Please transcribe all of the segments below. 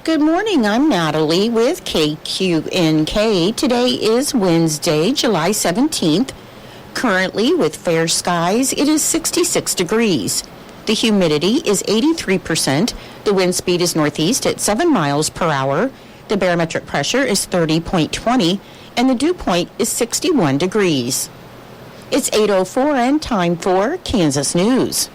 Good morning, I'm Natalie with KQNK. Today is Wednesday, July 17th. Currently, with fair skies, it is 66 degrees. The humidity is 83%. The wind speed is northeast at 7 miles per hour. The barometric pressure is 30.20, and the dew point is 61 degrees. It's 8:04 and time for Kansas News.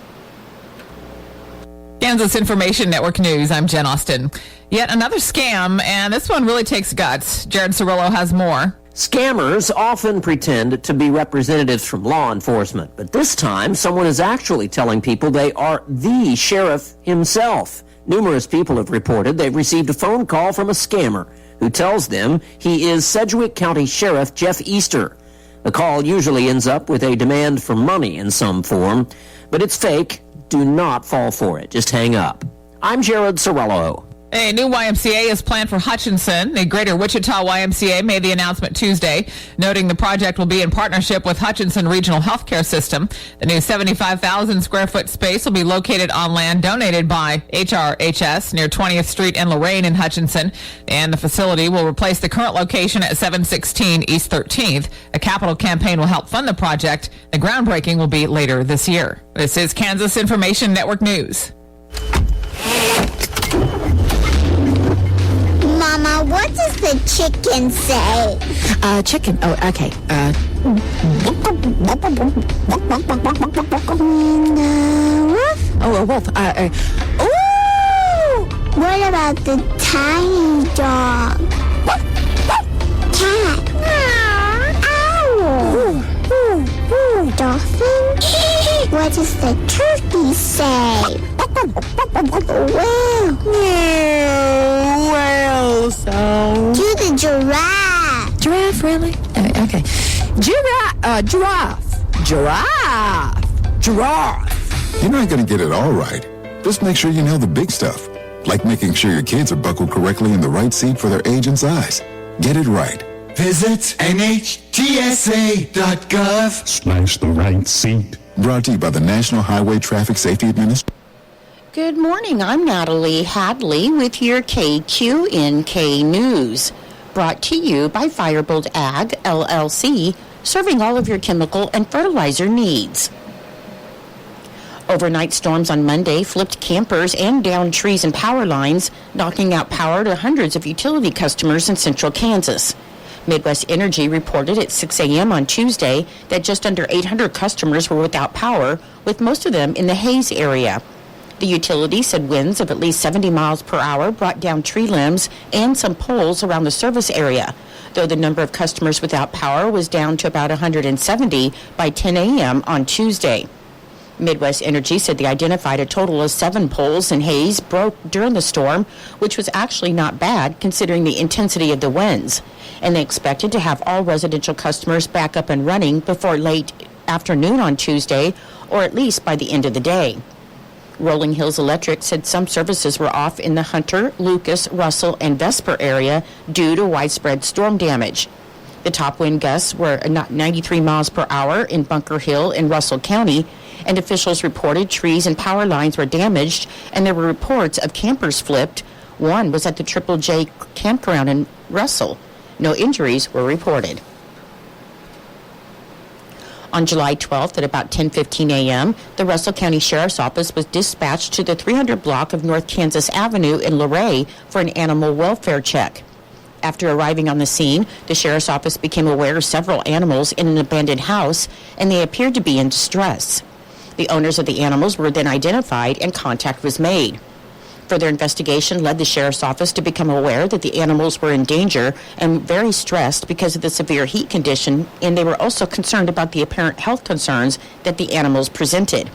Kansas Information Network News, I'm Jen Austin. Yet another scam, and this one really takes guts. Jared Cirillo has more. Scammers often pretend to be representatives from law enforcement, but this time someone is actually telling people they are the sheriff himself. Numerous people have reported they've received a phone call from a scammer who tells them he is Sedgwick County Sheriff Jeff Easter. The call usually ends up with a demand for money in some form, but it's fake. Do not fall for it. Just hang up. I'm Jared Cirillo. A new YMCA is planned for Hutchinson. The Greater Wichita YMCA made the announcement Tuesday, noting the project will be in partnership with Hutchinson Regional Healthcare System. The new 75,000 square foot space will be located on land donated by HRHS near 20th Street and Lorraine in Hutchinson, and the facility will replace the current location at 716 East 13th. A capital campaign will help fund the project. The groundbreaking will be later this year. This is Kansas Information Network News. Mama, what does the chicken say? Chicken. Oh, okay. A wolf. Ooh! What about the tiny dog? Cat. Owl. Dolphin. What does the turkey say? Well, so... Do the giraffe. Giraffe, really? Okay. Giraffe. You're not going to get it all right. Just make sure you know the big stuff, like making sure your kids are buckled correctly in the right seat for their age and size. Get it right. Visit NHTSA.gov/the right seat. Brought to you by the National Highway Traffic Safety Administration. Good morning, I'm Natalie Hadley with your KQNK News. Brought to you by Firebolt Ag, LLC, serving all of your chemical and fertilizer needs. Overnight storms on Monday flipped campers and downed trees and power lines, knocking out power to hundreds of utility customers in central Kansas. Midwest Energy reported at 6 a.m. on Tuesday that just under 800 customers were without power, with most of them in the Hayes area. The utility said winds of at least 70 miles per hour brought down tree limbs and some poles around the service area, though the number of customers without power was down to about 170 by 10 a.m. on Tuesday. Midwest Energy said they identified a total of 7 poles in Hayes broke during the storm, which was actually not bad considering the intensity of the winds, and they expected to have all residential customers back up and running before late afternoon on Tuesday, or at least by the end of the day. Rolling Hills Electric said some services were off in the Hunter, Lucas, Russell, and Vesper area due to widespread storm damage. The top wind gusts were 93 miles per hour in Bunker Hill in Russell County, and officials reported trees and power lines were damaged, and there were reports of campers flipped. One was at the Triple J campground in Russell. No injuries were reported. On July 12th at about 10:15 a.m., the Russell County Sheriff's Office was dispatched to the 300 block of North Kansas Avenue in Luray for an animal welfare check. After arriving on the scene, the Sheriff's Office became aware of several animals in an abandoned house, and they appeared to be in distress. The owners of the animals were then identified and contact was made. Further investigation led the Sheriff's Office to become aware that the animals were in danger and very stressed because of the severe heat condition, and they were also concerned about the apparent health concerns that the animals presented.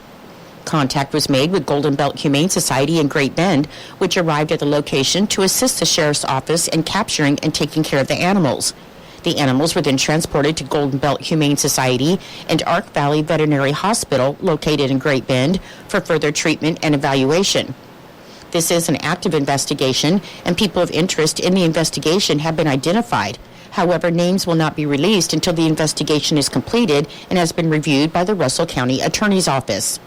Contact was made with Golden Belt Humane Society in Great Bend, which arrived at the location to assist the Sheriff's Office in capturing and taking care of the animals. The animals were then transported to Golden Belt Humane Society and Ark Valley Veterinary Hospital, located in Great Bend, for further treatment and evaluation. This is an active investigation, and people of interest in the investigation have been identified. However, names will not be released until the investigation is completed and has been reviewed by the Russell County Attorney's Office.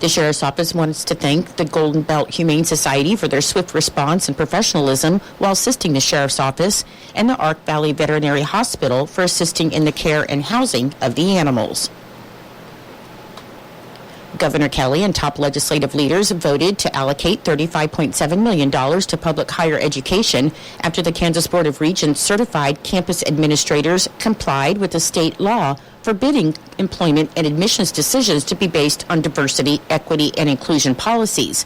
The Sheriff's Office wants to thank the Golden Belt Humane Society for their swift response and professionalism while assisting the Sheriff's Office, and the Ark Valley Veterinary Hospital for assisting in the care and housing of the animals. Governor Kelly and top legislative leaders voted to allocate $35.7 million to public higher education after the Kansas Board of Regents certified campus administrators complied with the state law forbidding employment and admissions decisions to be based on diversity, equity, and inclusion policies.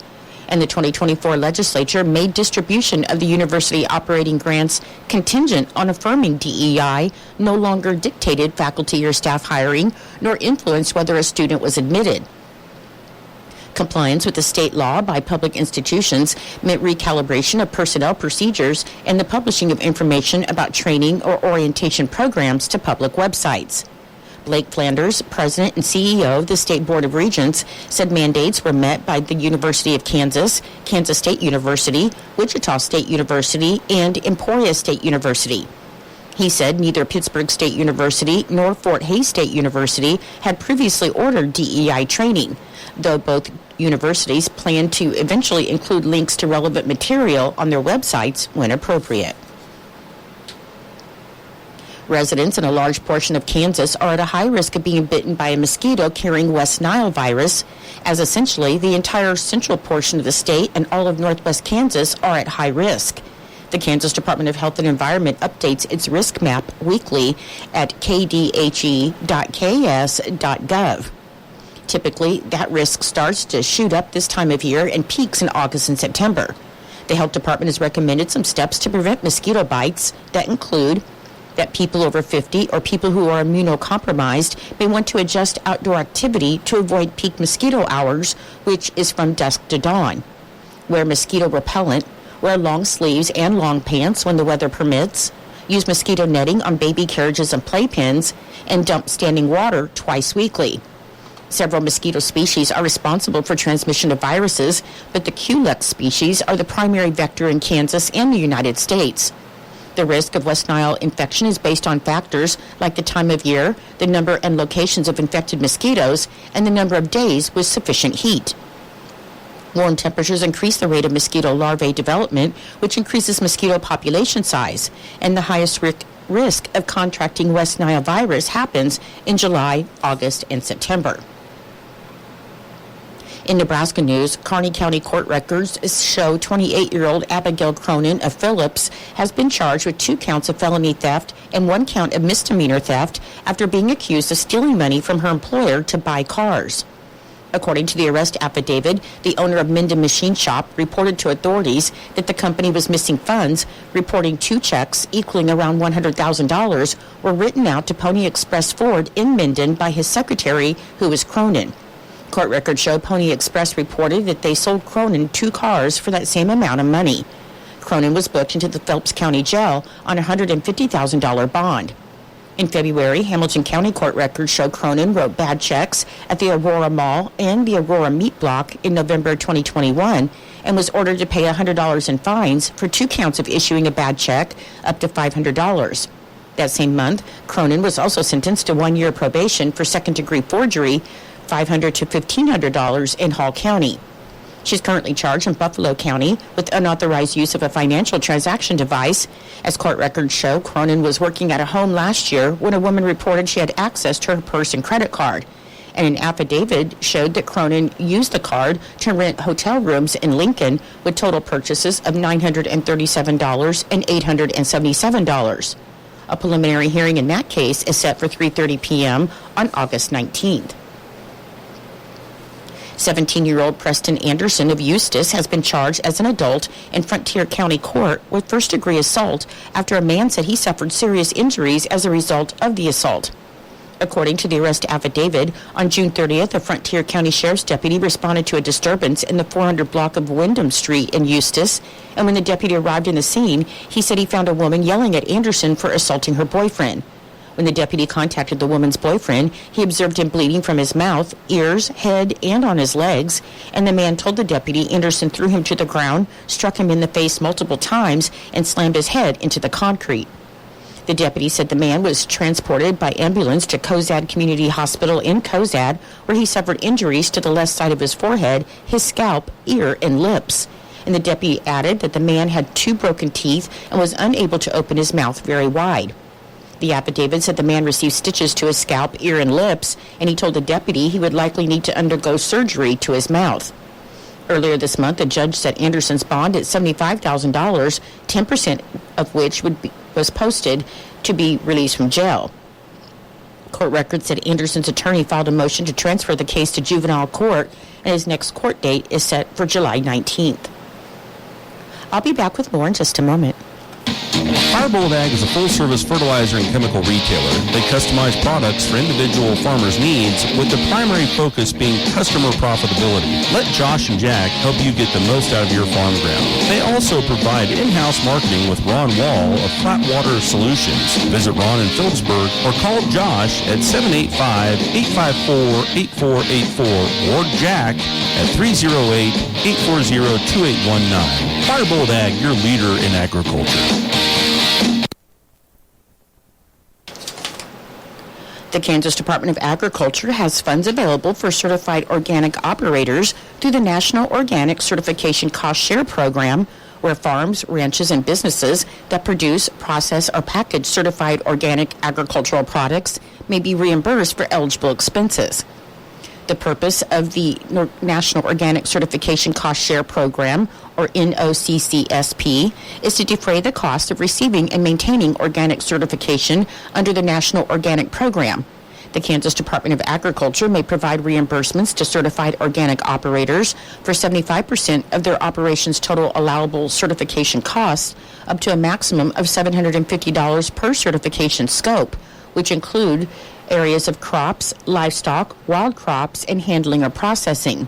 And the 2024 legislature made distribution of the university operating grants contingent on affirming DEI no longer dictated faculty or staff hiring nor influenced whether a student was admitted. Compliance with the state law by public institutions meant recalibration of personnel procedures and the publishing of information about training or orientation programs to public websites. Blake Flanders, president and CEO of the State Board of Regents, said mandates were met by the University of Kansas, Kansas State University, Wichita State University, and Emporia State University. He said neither Pittsburgh State University nor Fort Hays State University had previously ordered DEI training, though both universities plan to eventually include links to relevant material on their websites when appropriate. Residents in a large portion of Kansas are at a high risk of being bitten by a mosquito carrying West Nile virus, as essentially the entire central portion of the state and all of northwest Kansas are at high risk. The Kansas Department of Health and Environment updates its risk map weekly at kdhe.ks.gov. Typically, that risk starts to shoot up this time of year and peaks in August and September. The Health Department has recommended some steps to prevent mosquito bites that include that people over 50 or people who are immunocompromised may want to adjust outdoor activity to avoid peak mosquito hours, which is from dusk to dawn. Wear mosquito repellent, wear long sleeves and long pants when the weather permits, use mosquito netting on baby carriages and playpens, and dump standing water twice weekly. Several mosquito species are responsible for transmission of viruses, but the Culex species are the primary vector in Kansas and the United States. The risk of West Nile infection is based on factors like the time of year, the number and locations of infected mosquitoes, and the number of days with sufficient heat. Warm temperatures increase the rate of mosquito larvae development, which increases mosquito population size, and the highest risk of contracting West Nile virus happens in July, August, and September. In Nebraska news, Kearney County court records show 28-year-old Abigail Cronin of Phillips has been charged with 2 counts of felony theft and 1 count of misdemeanor theft after being accused of stealing money from her employer to buy cars. According to the arrest affidavit, the owner of Minden Machine Shop reported to authorities that the company was missing funds, reporting 2 checks equaling around $100,000 were written out to Pony Express Ford in Minden by his secretary, who was Cronin. Court records show Pony Express reported that they sold Cronin 2 cars for that same amount of money. Cronin was booked into the Phelps County Jail on a $150,000 bond. In February, Hamilton County court records show Cronin wrote bad checks at the Aurora Mall and the Aurora Meat Block in November 2021 and was ordered to pay $100 in fines for 2 counts of issuing a bad check up to $500. That same month, Cronin was also sentenced to 1 year probation for second-degree forgery, $500 to $1,500 in Hall County. She's currently charged in Buffalo County with unauthorized use of a financial transaction device. As court records show, Cronin was working at a home last year when a woman reported she had access to her purse and credit card. And an affidavit showed that Cronin used the card to rent hotel rooms in Lincoln with total purchases of $937 and $877. A preliminary hearing in that case is set for 3:30 p.m. on August 19th. 17-year-old Preston Anderson of Eustis has been charged as an adult in Frontier County Court with first-degree assault after a man said he suffered serious injuries as a result of the assault. According to the arrest affidavit, on June 30th, a Frontier County Sheriff's deputy responded to a disturbance in the 400 block of Wyndham Street in Eustis, and when the deputy arrived in the scene, he said he found a woman yelling at Anderson for assaulting her boyfriend. When the deputy contacted the woman's boyfriend, he observed him bleeding from his mouth, ears, head, and on his legs, and the man told the deputy Anderson threw him to the ground, struck him in the face multiple times, and slammed his head into the concrete. The deputy said the man was transported by ambulance to Cozad Community Hospital in Cozad, where he suffered injuries to the left side of his forehead, his scalp, ear, and lips. And the deputy added that the man had 2 broken teeth and was unable to open his mouth very wide. The affidavit said the man received stitches to his scalp, ear, and lips, and he told the deputy he would likely need to undergo surgery to his mouth. Earlier this month, the judge set Anderson's bond at $75,000, 10% of which was posted to be released from jail. Court records said Anderson's attorney filed a motion to transfer the case to juvenile court, and his next court date is set for July 19th. I'll be back with more in just a moment. Firebolt Ag is a full-service fertilizer and chemical retailer. They customize products for individual farmers' needs, with the primary focus being customer profitability. Let Josh and Jack help you get the most out of your farm ground. They also provide in-house marketing with Ron Wall of Flatwater Solutions. Visit Ron in Phillipsburg or call Josh at 785-854-8484 or Jack at 308-840-2819. Firebolt Ag, your leader in agriculture. The Kansas Department of Agriculture has funds available for certified organic operators through the National Organic Certification Cost Share Program, where farms, ranches, and businesses that produce, process, or package certified organic agricultural products may be reimbursed for eligible expenses. The purpose of the National Organic Certification Cost Share Program, or NOCCSP, is to defray the cost of receiving and maintaining organic certification under the National Organic Program. The Kansas Department of Agriculture may provide reimbursements to certified organic operators for 75% of their operation's total allowable certification costs, up to a maximum of $750 per certification scope, which include areas of crops, livestock, wild crops, and handling or processing.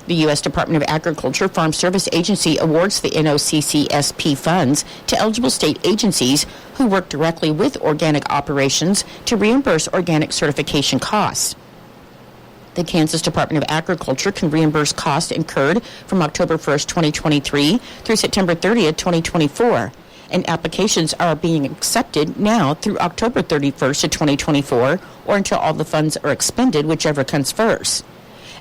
The U.S. Department of Agriculture Farm Service Agency awards the NOCCSP funds to eligible state agencies who work directly with organic operations to reimburse organic certification costs. The Kansas Department of Agriculture can reimburse costs incurred from October 1st, 2023 through September 30th, 2024. And applications are being accepted now through October 31st of 2024 or until all the funds are expended, whichever comes first.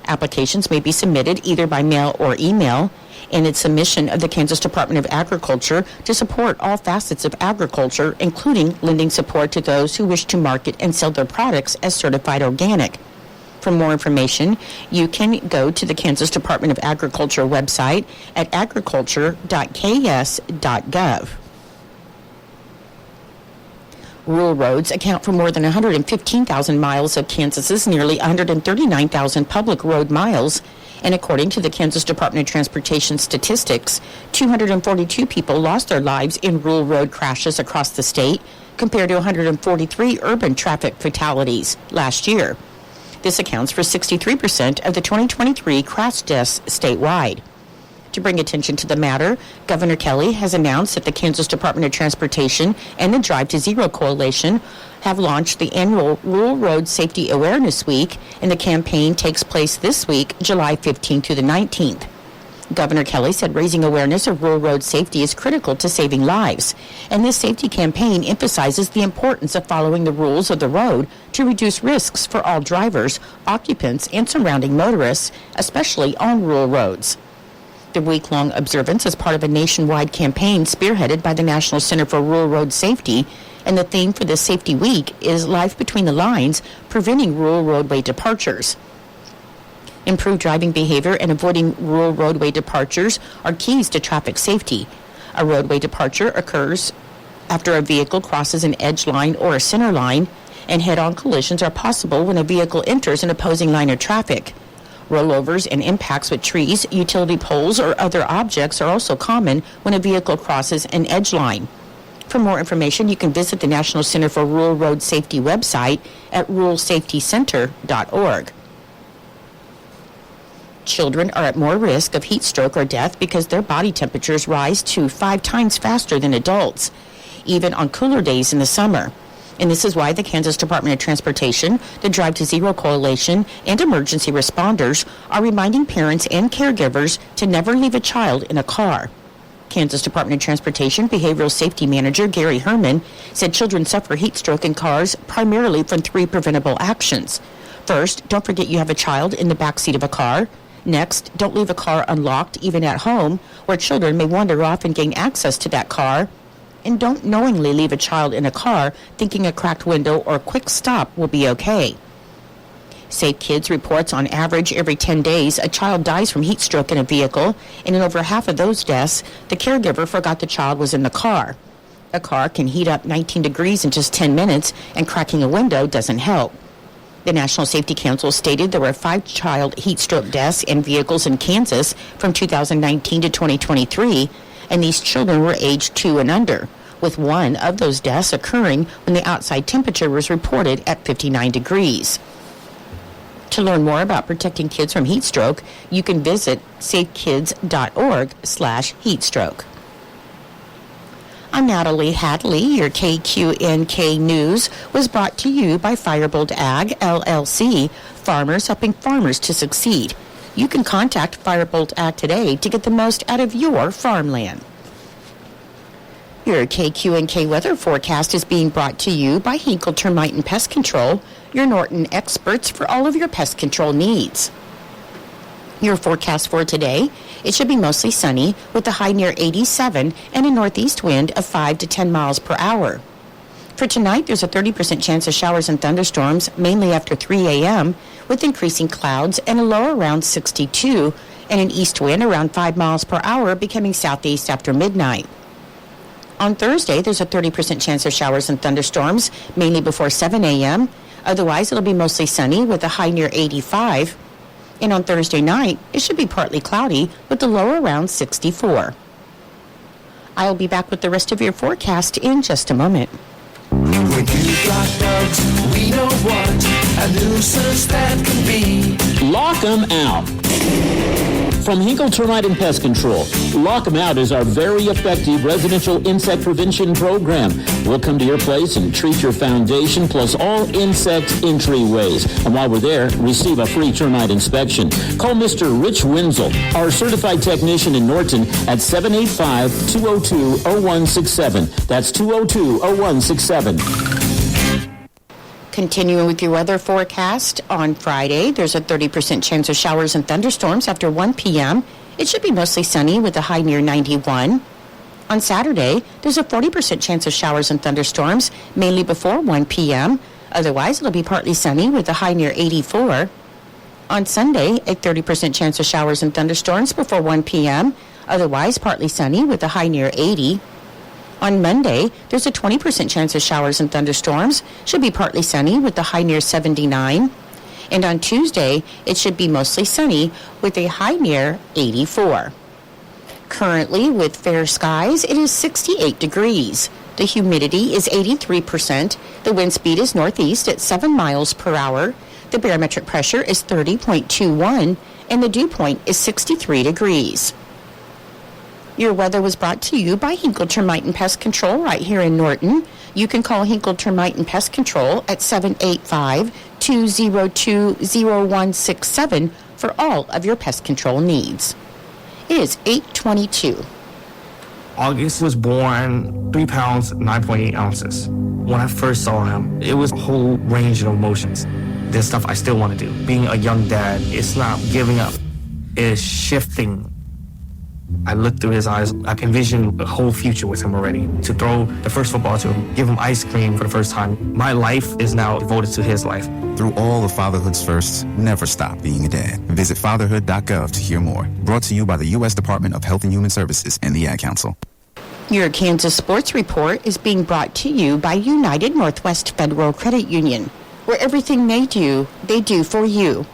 Applications may be submitted either by mail or email, and its submission of the Kansas Department of Agriculture to support all facets of agriculture, including lending support to those who wish to market and sell their products as certified organic. For more information, you can go to the Kansas Department of Agriculture website at agriculture.ks.gov. Rural roads account for more than 115,000 miles of Kansas's nearly 139,000 public road miles, and according to the Kansas Department of Transportation statistics, 242 people lost their lives in rural road crashes across the state, compared to 143 urban traffic fatalities last year. This accounts for 63% of the 2023 crash deaths statewide. To bring attention to the matter, Governor Kelly has announced that the Kansas Department of Transportation and the Drive to Zero Coalition have launched the annual Rural Road Safety Awareness Week, and the campaign takes place this week, July 15th to the 19th. Governor Kelly said raising awareness of rural road safety is critical to saving lives, and this safety campaign emphasizes the importance of following the rules of the road to reduce risks for all drivers, occupants, and surrounding motorists, especially on rural roads. The week-long observance is part of a nationwide campaign spearheaded by the National Center for Rural Road Safety, and the theme for this Safety Week is Life Between the Lines, Preventing Rural Roadway Departures. Improved driving behavior and avoiding rural roadway departures are keys to traffic safety. A roadway departure occurs after a vehicle crosses an edge line or a center line, and head-on collisions are possible when a vehicle enters an opposing line of traffic. Rollovers and impacts with trees, utility poles, or other objects are also common when a vehicle crosses an edge line. For more information, you can visit the National Center for Rural Road Safety website at ruralsafetycenter.org. Children are at more risk of heat stroke or death because their body temperatures rise to 5 times faster than adults, even on cooler days in the summer. And this is why the Kansas Department of Transportation, the Drive to Zero Coalition, and emergency responders are reminding parents and caregivers to never leave a child in a car. Kansas Department of Transportation Behavioral Safety Manager Gary Herman said children suffer heat stroke in cars primarily from 3 preventable actions. First, don't forget you have a child in the back seat of a car. Next, don't leave a car unlocked, even at home, where children may wander off and gain access to that car. And don't knowingly leave a child in a car thinking a cracked window or a quick stop will be okay. Safe Kids reports on average every 10 days a child dies from heat stroke in a vehicle, and in over half of those deaths, the caregiver forgot the child was in the car. A car can heat up 19 degrees in just 10 minutes, and cracking a window doesn't help. The National Safety Council stated there were 5 child heat stroke deaths in vehicles in Kansas from 2019 to 2023, and these children were aged 2 and under, with one of those deaths occurring when the outside temperature was reported at 59 degrees. To learn more about protecting kids from heat stroke, you can visit safekids.org/heatstroke. I'm Natalie Hadley. Your KQNK News was brought to you by Firebolt Ag, LLC, farmers helping farmers to succeed. You can contact Firebolt Ag today to get the most out of your farmland. Your KQNK weather forecast is being brought to you by Hinkle Termite and Pest Control, your Norton experts for all of your pest control needs. Your forecast for today, it should be mostly sunny with a high near 87 and a northeast wind of 5 to 10 miles per hour. For tonight, there's a 30% chance of showers and thunderstorms, mainly after 3 a.m., with increasing clouds and a low around 62 and an east wind around 5 miles per hour becoming southeast after midnight. On Thursday, there's a 30% chance of showers and thunderstorms, mainly before 7 a.m. Otherwise, it'll be mostly sunny with a high near 85. And on Thursday night, it should be partly cloudy with a low around 64. I'll be back with the rest of your forecast in just a moment. When you got bugs, we know what a nuisance that can be. Lock 'em out. From Hinkle Termite and Pest Control, Lock 'em Out is our very effective residential insect prevention program. We'll come to your place and treat your foundation plus all insect entryways. And while we're there, receive a free termite inspection. Call Mr. Rich Wenzel, our certified technician in Norton, at 785-202-0167. That's 202-0167. Continuing with your weather forecast, on Friday, there's a 30% chance of showers and thunderstorms after 1 p.m. It should be mostly sunny with a high near 91. On Saturday, there's a 40% chance of showers and thunderstorms, mainly before 1 p.m. Otherwise, it'll be partly sunny with a high near 84. On Sunday, a 30% chance of showers and thunderstorms before 1 p.m. Otherwise, partly sunny with a high near 80. On Monday, there's a 20% chance of showers and thunderstorms. Should be partly sunny with a high near 79. And on Tuesday, it should be mostly sunny with a high near 84. Currently, with fair skies, it is 68 degrees. The humidity is 83%. The wind speed is northeast at 7 miles per hour. The barometric pressure is 30.21, and the dew point is 63 degrees. Your weather was brought to you by Hinkle Termite and Pest Control right here in Norton. You can call Hinkle Termite and Pest Control at 785-202-0167 for all of your pest control needs. It is 8:22. August was born 3 pounds, 9.8 ounces. When I first saw him, it was a whole range of emotions. There's stuff I still want to do. Being a young dad, it's not giving up. It's shifting. I looked through his eyes. I can envision a whole future with him already. To throw the first football to him, give him ice cream for the first time. My life is now devoted to his life. Through all of fatherhood's firsts, never stop being a dad. Visit fatherhood.gov to hear more. Brought to you by the U.S. Department of Health and Human Services and the Ad Council. Your Kansas Sports Report is being brought to you by United Northwest Federal Credit Union, where everything they do for you.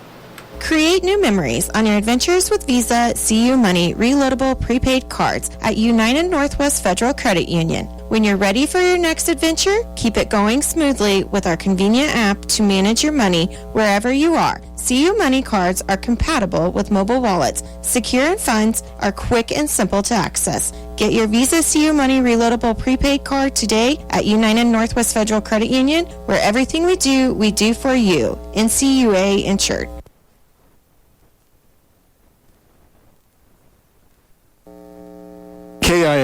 Create new memories on your adventures with Visa, CU Money, reloadable prepaid cards at United Northwest Federal Credit Union. When you're ready for your next adventure, keep it going smoothly with our convenient app to manage your money wherever you are. CU Money cards are compatible with mobile wallets, secure and funds are quick and simple to access. Get your Visa CU Money reloadable prepaid card today at United Northwest Federal Credit Union, where everything we do for you. NCUA insured.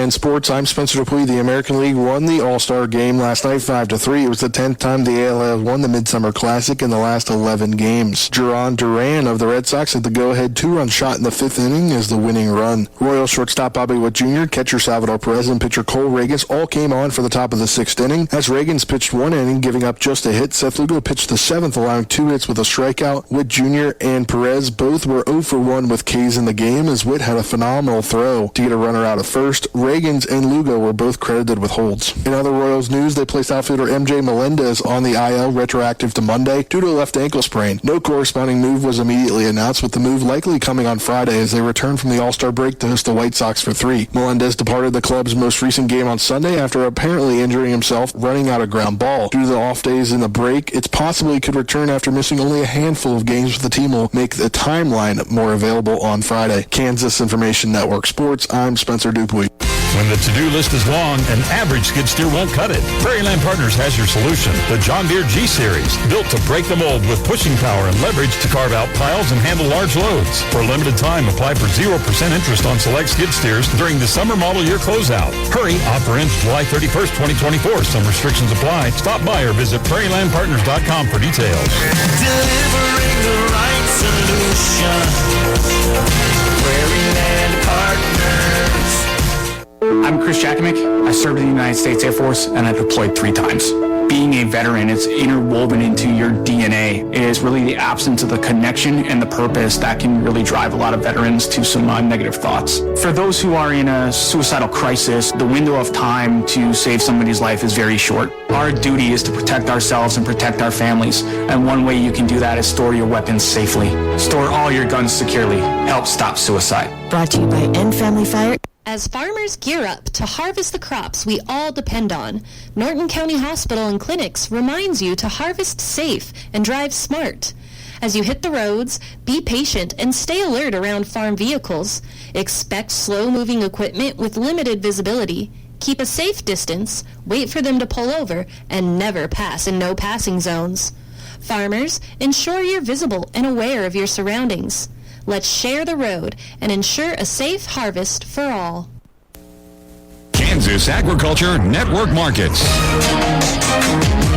KQNK Sports, I'm Spencer Dupuis. The American League won the All-Star game last night 5-3. It was the 10th time the AL has won the Midsummer Classic in the last 11 games. Duran Duran of the Red Sox had the go-ahead 2-run shot in the 5th inning as the winning run. Royals shortstop Bobby Witt Jr., catcher Salvador Perez, and pitcher Cole Ragans all came on for the top of the 6th inning. As Ragans pitched 1 inning, giving up just a hit, Seth Lugo pitched the 7th, allowing 2 hits with a strikeout. Witt Jr. and Perez both were 0 for 1 with Ks in the game, as Witt had a phenomenal throw to get a runner out of first. Ragans and Lugo were both credited with holds. In other Royals news, they placed outfielder MJ Melendez on the IL retroactive to Monday due to a left ankle sprain. No corresponding move was immediately announced, with the move likely coming on Friday as they return from the All-Star break to host the White Sox for 3. Melendez departed the club's most recent game on Sunday after apparently injuring himself running out a ground ball. Due to the off days in the break, it's possible he could return after missing only a handful of games, but the team will make the timeline more available on Friday. Kansas Information Network Sports, I'm Spencer Dupuis. When the to-do list is long, an average skid steer won't cut it. Prairieland Partners has your solution, the John Deere G-Series, built to break the mold with pushing power and leverage to carve out piles and handle large loads. For a limited time, apply for 0% interest on select skid steers during the summer model year closeout. Hurry, offer ends July 31st, 2024. Some restrictions apply. Stop by or visit prairielandpartners.com for details. Delivering the right solution. Prairieland Partners. I'm Chris Jakimick. I served in the United States Air Force and I deployed 3 times. Being a veteran, it's interwoven into your DNA. It is really the absence of the connection and the purpose that can really drive a lot of veterans to some negative thoughts. For those who are in a suicidal crisis, the window of time to save somebody's life is very short. Our duty is to protect ourselves and protect our families. And one way you can do that is store your weapons safely. Store all your guns securely. Help stop suicide. Brought to you by End Family Fire. As farmers gear up to harvest the crops we all depend on, Norton County Hospital and Clinics reminds you to harvest safe and drive smart. As you hit the roads, be patient and stay alert around farm vehicles. Expect slow-moving equipment with limited visibility. Keep a safe distance, wait for them to pull over, and never pass in no passing zones. Farmers, ensure you're visible and aware of your surroundings. Let's share the road and ensure a safe harvest for all. Kansas Agriculture Network Markets.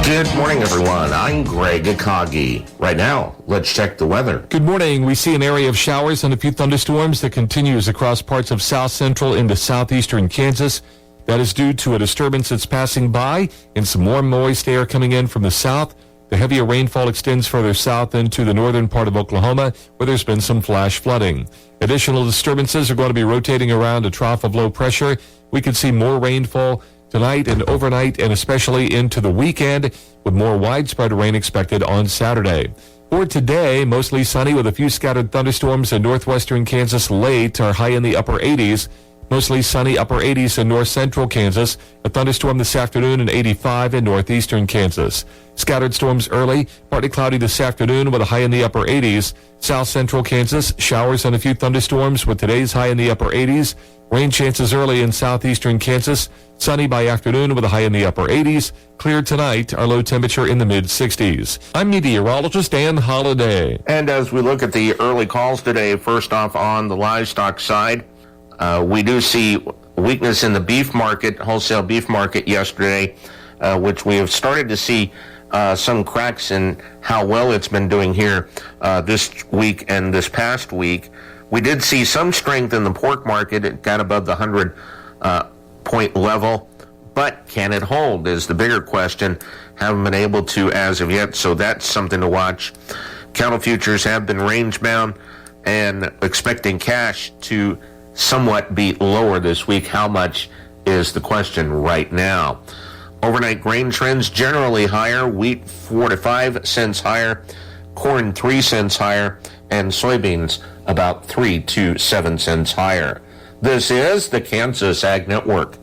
Good morning, everyone. I'm Greg Akagi. Right now, let's check the weather. Good morning. We see an area of showers and a few thunderstorms that continues across parts of south central into southeastern Kansas. That is due to a disturbance that's passing by and some warm, moist air coming in from the south. The heavier rainfall extends further south into the northern part of Oklahoma, where there's been some flash flooding. Additional disturbances are going to be rotating around a trough of low pressure. We could see more rainfall tonight and overnight, and especially into the weekend, with more widespread rain expected on Saturday. For today, mostly sunny with a few scattered thunderstorms in northwestern Kansas late, or high in the upper 80s. Mostly sunny upper 80s in north central Kansas. A thunderstorm this afternoon in 85 in northeastern Kansas. Scattered storms early, partly cloudy this afternoon with a high in the upper 80s. South central Kansas, showers and a few thunderstorms with today's high in the upper 80s. Rain chances early in southeastern Kansas. Sunny by afternoon with a high in the upper 80s. Clear tonight, our low temperature in the mid-60s. I'm meteorologist Dan Holliday. And as we look at the early calls today, first off on the livestock side, we do see weakness in the beef market, wholesale beef market yesterday, which we have started to see some cracks in how well it's been doing here this week and this past week. We did see some strength in the pork market. It got above the 100-point level, but can it hold is the bigger question. Haven't been able to as of yet, so that's something to watch. Cattle futures have been range-bound and expecting cash to somewhat be lower this week. How much is the question right now? Overnight grain trends generally higher. Wheat 4 to 5 cents higher, corn 3 cents higher, and soybeans about 3 to 7 cents higher. This is the Kansas Ag Network.